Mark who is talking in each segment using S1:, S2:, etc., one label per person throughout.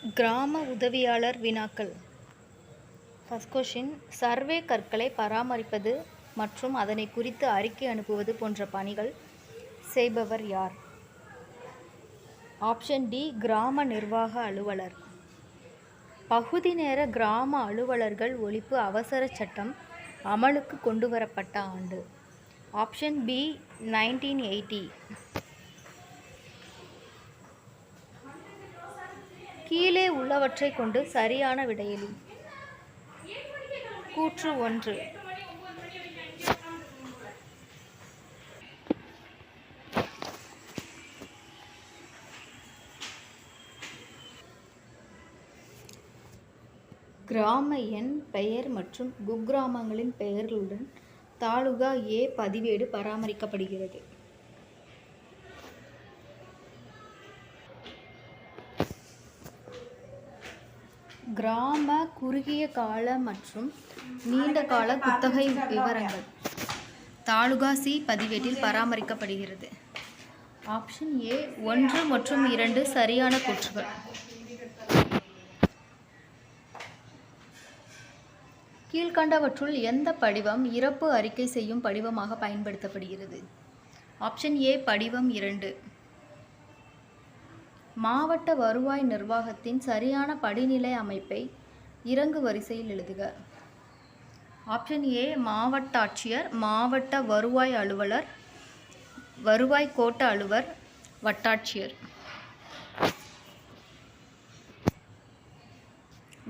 S1: கிராம உதவியாளர் வினாக்கள். ஃபர்ஸ்ட் கொஷின், சர்வே கற்களை பராமரிப்பது மற்றும் அதனை குறித்து அறிக்கை அனுப்புவது போன்ற பணிகள் செய்பவர் யார்? ஆப்ஷன் டி, கிராம நிர்வாக அலுவலர். பகுதி நேர கிராம அலுவலர்கள் ஒழிப்பு அவசர சட்டம் அமலுக்கு கொண்டுவரப்பட்ட ஆண்டு? Option B, 1980. கீழே உள்ளவற்றை கொண்டு சரியான விடையளி. கூற்று 1. கிராம எண், பெயர் மற்றும் குக்கிராமங்களின் பெயர்களுடன் தாலுகா ஏ பதிவேடு பராமரிக்கப்படுகிறது. கிராம குறுகிய கால மற்றும் நீண்ட கால குத்தகை விவரங்கள் தாலுகா சி பதிவேட்டில் பராமரிக்கப்படுகிறது. ஆப்ஷன் ஏ 1 மற்றும் 2 சரியான கூற்றுகள். கீழ்கண்டவற்றுள் எந்த படிவம் இறப்பு அறிக்கை செய்யும் படிவமாக பயன்படுத்தப்படுகிறது? ஆப்ஷன் ஏ, படிவம் 2. மாவட்ட வருவாய் நிர்வாகத்தின் சரியான படிநிலை அமைப்பை இறங்கு வரிசையில் எழுதுக. ஆப்ஷன் ஏ, மாவட்டாட்சியர், மாவட்ட வருவாய் அலுவலர், வருவாய் கோட்ட அலுவலர், வட்டாட்சியர்.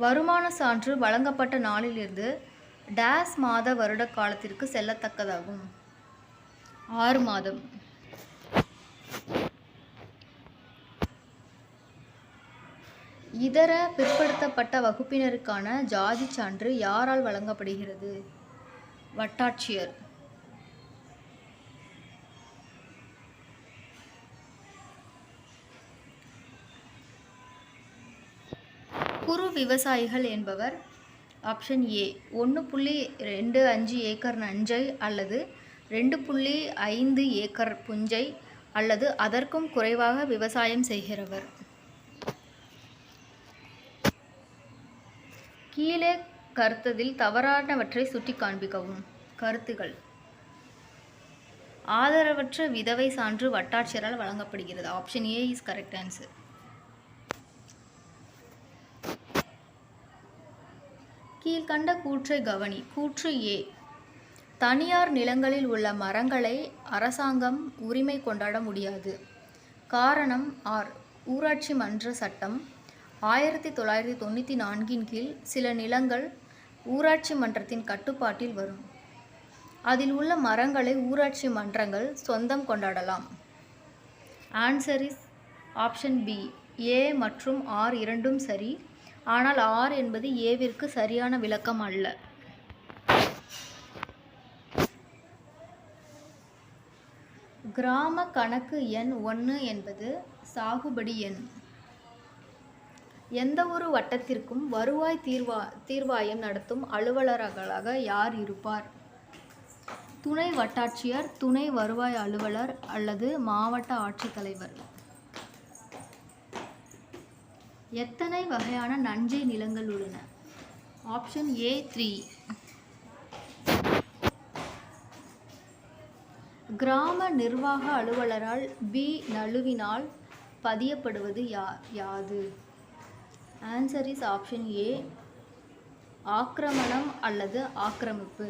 S1: வருமான சான்று வழங்கப்பட்ட நாளிலிருந்து டேஸ் மாத வருட காலத்திற்கு செல்லத்தக்கதாகும். 6 மாதம். இதர பிற்படுத்தப்பட்ட வகுப்பினருக்கான ஜாதி சான்று யாரால் வழங்கப்படுகிறது? வட்டாட்சியர். குறு விவசாயிகள் என்பவர்? ஆப்ஷன் ஏ, 1.25 ஏக்கர் நஞ்சை அல்லது 2.5 ஏக்கர் புஞ்சை அல்லது அதற்கும் குறைவாக விவசாயம் செய்கிறவர். கீழே கருத்ததில் தவறானவற்றை சுட்டி காண்பிக்கவும். கருத்துகள்: ஆதரவற்ற விதவை சான்று வட்டாட்சியரால் வழங்கப்படுகிறது. Option A is correct answer. கீழ்கண்ட கூற்றை கவனி. கூற்று ஏ, தனியார் நிலங்களில் உள்ள மரங்களை அரசாங்கம் உரிமை கொண்டாட முடியாது. காரணம் ஆர். ஊராட்சி மன்ற சட்டம் 1994 கீழ் சில நிலங்கள் ஊராட்சி மன்றத்தின் கட்டுப்பாட்டில் வரும். அதில் உள்ள மரங்களை ஊராட்சி மன்றங்கள் சொந்தம் கொண்டாடலாம். Answer is option B. A மற்றும் ஆர் இரண்டும் சரி. ஆனால் ஆர் என்பது ஏவிற்கு சரியான விளக்கம் அல்ல. கிராம கணக்கு எண் 1 என்பது சாகுபடி எண். எந்த ஒரு வட்டத்திற்கும் வருவாய் தீர்வாயம் நடத்தும் அலுவலர்களாக யார் இருப்பார்? துணை வட்டாட்சியர், துணை வருவாய் அலுவலர் அல்லது மாவட்ட ஆட்சித்தலைவர். எத்தனை வகையான நஞ்சை நிலங்கள் உள்ளன? Option A 3. கிராம நிர்வாக அலுவலரால் பி நழுவினால் பதியப்படுவது யாது? ஆன்சர் இஸ் ஆப்ஷன் ஏ, ஆக்கிரமணம் அல்லது ஆக்கிரமிப்பு.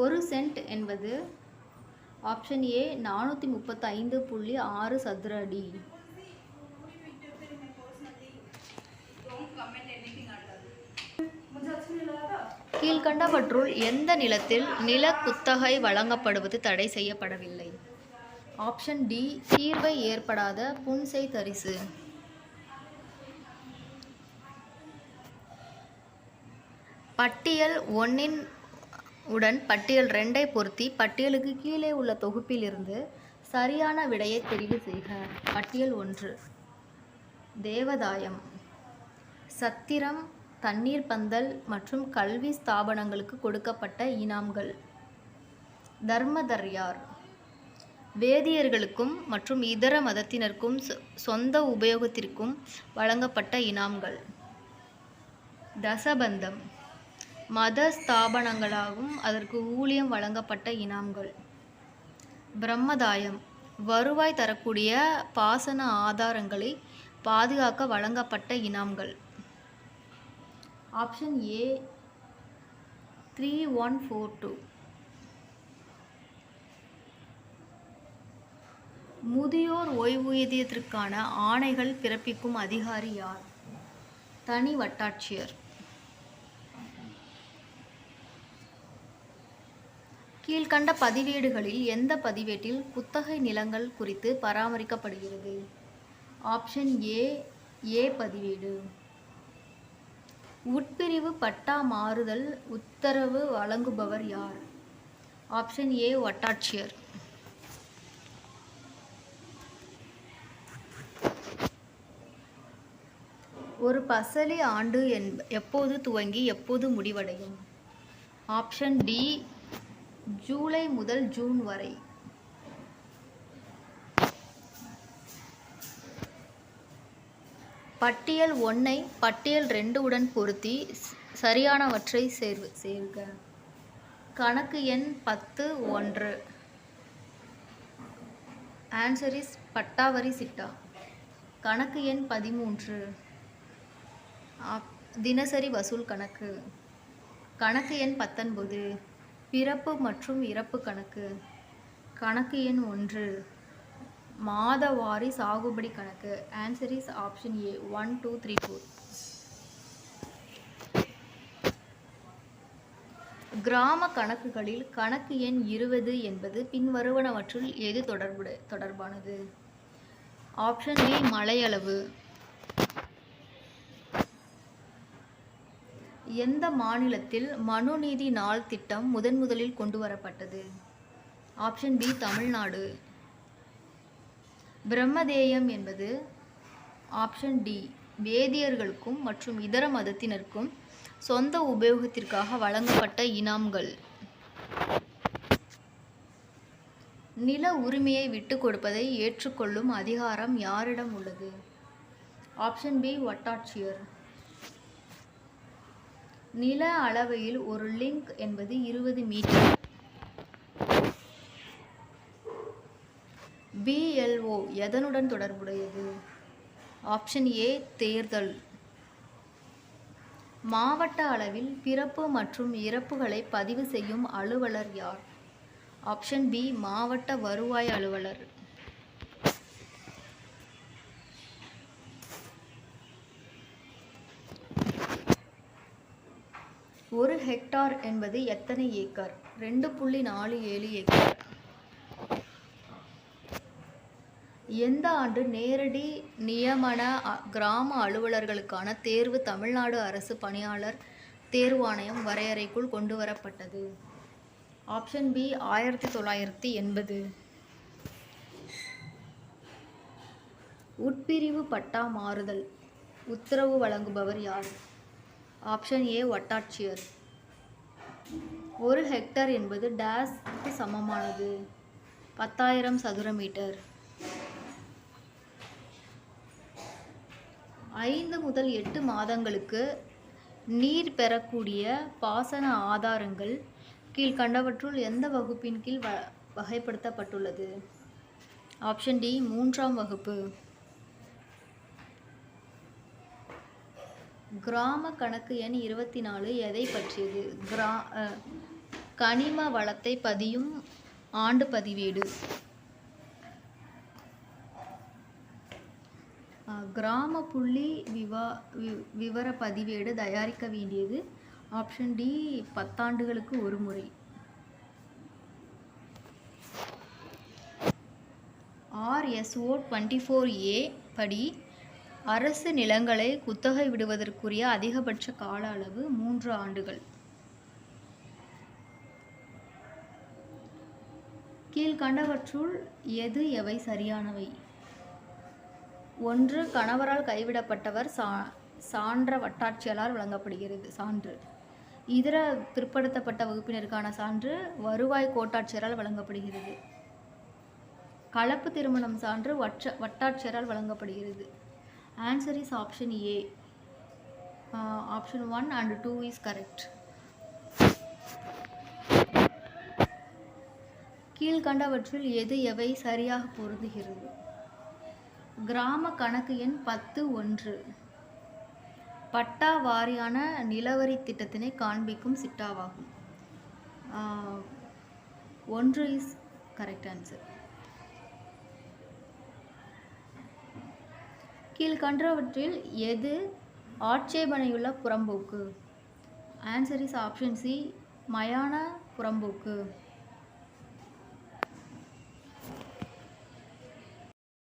S1: 1 சென்ட் என்பது? ஆப்ஷன் ஏ 435.6 சதுர அடி. கீழ்கண்டவற்றுள் எந்த நிலத்தில் நில குத்தகை வழங்கப்படுவது தடை செய்யப்படவில்லை? ஆப்ஷன் டி, தீர்வை ஏற்படாத புன்செய் தரிசு. பட்டியல் 1 உடன் பட்டியல் 2 பொருத்தி பட்டியலுக்கு கீழே உள்ள தொகுப்பில் இருந்து சரியான விடையை தெரிவு செய்க. பட்டியல் 1, தேவதாயம், சத்திரம், தண்ணீர் பந்தல் மற்றும் கல்வி ஸ்தாபனங்களுக்கு கொடுக்கப்பட்ட இனாம்கள். தர்மதர்யார், வேதியர்களுக்கும் மற்றும் இதர மதத்தினருக்கும் சொந்த உபயோகத்திற்கும் வழங்கப்பட்ட இனாம்கள். தசபந்தம் மத ஸ்தாபனங்களாகவும் அதற்கு ஊழியம் வழங்கப்பட்ட இனாம்கள். பிரம்மதாயம் வருவாய் தரக்கூடிய பாசன ஆதாரங்களை பாதுகாக்க வழங்கப்பட்ட இனாம்கள். Option A 3142. முதியோர் ஓய்வூதியத்திற்கான ஆணைகள் பிறப்பிக்கும் அதிகாரி யார்? தனி வட்டாட்சியர். கீழ்கண்ட பதிவேடுகளில் எந்த பதிவேட்டில் குத்தகை நிலங்கள் குறித்து பராமரிக்கப்படுகிறது? ஆப்ஷன் ஏ பதிவேடு. உட்பிரிவு பட்டா மாறுதல் உத்தரவு வழங்குபவர் யார்? ஆப்ஷன் ஏ வட்டாட்சியர். ஒரு பசலி ஆண்டு எப்போது துவங்கி எப்போது முடிவடையும்? ஆப்ஷன் டி ஜூலை முதல் ஜூன் வரை. பட்டியல் 1ஐ பட்டியல் 2 உடன் பொருத்தி சரியானவற்றை சேர்க. கணக்கு எண் 10(1). ஆன்சர் இஸ் பட்டாவரி சிட்டா. கணக்கு எண் 13 தினசரி வசூல் கணக்கு. கணக்கு எண் 19 பிறப்பு மற்றும் இறப்பு கணக்கு. கணக்கு எண் 1 மாதவாரி சாகுபடி கணக்கு. ஆன்சர் இஸ் ஆப்ஷன் ஏ 1, 2, 3, 4. கிராம கணக்குகளில் கணக்கு எண் 20 என்பது பின்வருவனவற்றுள் எது தொடர்பானது? ஆப்ஷன் ஏ மழையளவு. எந்த மாநிலத்தில் மனுநீதி நாள் திட்டம் முதலில் கொண்டு வரப்பட்டது? Option B Tamil Nadu. பிரம்மதேயம் என்பது ஆப்ஷன் டி வேதியர்களுக்கும் மற்றும் இதர மதத்தினருக்கும் சொந்த உபயோகத்திற்காக வழங்கப்பட்ட இனாம்கள். நில உரிமையை விட்டுக் கொடுப்பதை ஏற்றுக்கொள்ளும் அதிகாரம் யாரிடம் உள்ளது? ஆப்ஷன் பி வட்டாட்சியர். நில அளவையில் ஒரு லிங்க் என்பது 20 மீட்டர். BLO எதனுடன் தொடர்புடையது? ஆப்ஷன் ஏ தேர்தல். மாவட்ட அளவில் பிறப்பு மற்றும் இறப்புகளை பதிவு செய்யும் அலுவலர் யார்? ஆப்ஷன் பி மாவட்ட வருவாய் அலுவலர். ஒரு ஹெக்டார் என்பது எத்தனை ஏக்கர்? 2.47 ஏக்கர். எந்த ஆண்டு நேரடி நியமன கிராம அலுவலர்களுக்கான தேர்வு தமிழ்நாடு அரசு பணியாளர் தேர்வாணையம் வரையறைக்குள் கொண்டு வரப்பட்டது? Option B 1980. உட்பிரிவு பட்டா மாறுதல் உத்தரவு வழங்குபவர் யார்? ஆப்ஷன் ஏ வட்டாட்சியர். ஒரு ஹெக்டர் என்பது டேஸ்க்கு சமமானது? 10,000 சதுர மீட்டர். 5 முதல் 8 மாதங்களுக்கு நீர் பெறக்கூடிய பாசன ஆதாரங்கள் கீழ்கண்டவற்றுள் எந்த வகுப்பின் கீழ் வகைப்படுத்தப்பட்டுள்ளது? ஆப்ஷன் டி 3ஆம் வகுப்பு. கிராம கணக்கு எண் 24 எதை பற்றியது? கனிம வளத்தை பதியும் ஆண்டு பதிவேடு. கிராம புள்ளி விவர பதிவேடு தயாரிக்க வேண்டியது? ஆப்ஷன் டி 10 ஆண்டுகளுக்கு ஒரு முறை. RSO 24A படி அரசு நிலங்களை குத்தகை விடுவதற்குரிய அதிகபட்ச கால அளவு 3 ஆண்டுகள். கீழ்கண்டவற்றுள் எவை சரியானவை? 1 கணவரால் கைவிடப்பட்டவர் சான்ற வட்டாட்சியரால் வழங்கப்படுகிறது சான்று. இதர பிற்படுத்தப்பட்ட வகுப்பினருக்கான சான்று வருவாய் கோட்டாட்சியரால் வழங்கப்படுகிறது. கலப்பு திருமணம் சான்று வட்டாட்சியரால் வழங்கப்படுகிறது. Answer is option A. Option 1 and 2 is correct. கீழ்கண்டவற்றில் எவை சரியாக பொருந்துகிறது? கிராம கணக்கு எண் 10(1) பட்டா வாரியான நிலவரி திட்டத்தினை காண்பிக்கும் சிட்டாவாகும். 1 இஸ் கரெக்ட் ஆன்சர். கீழ்கண்டவற்றில் எது ஆட்சேபனையுள்ள புறம்போக்கு? Answer is option C. மயான புறம்போக்கு.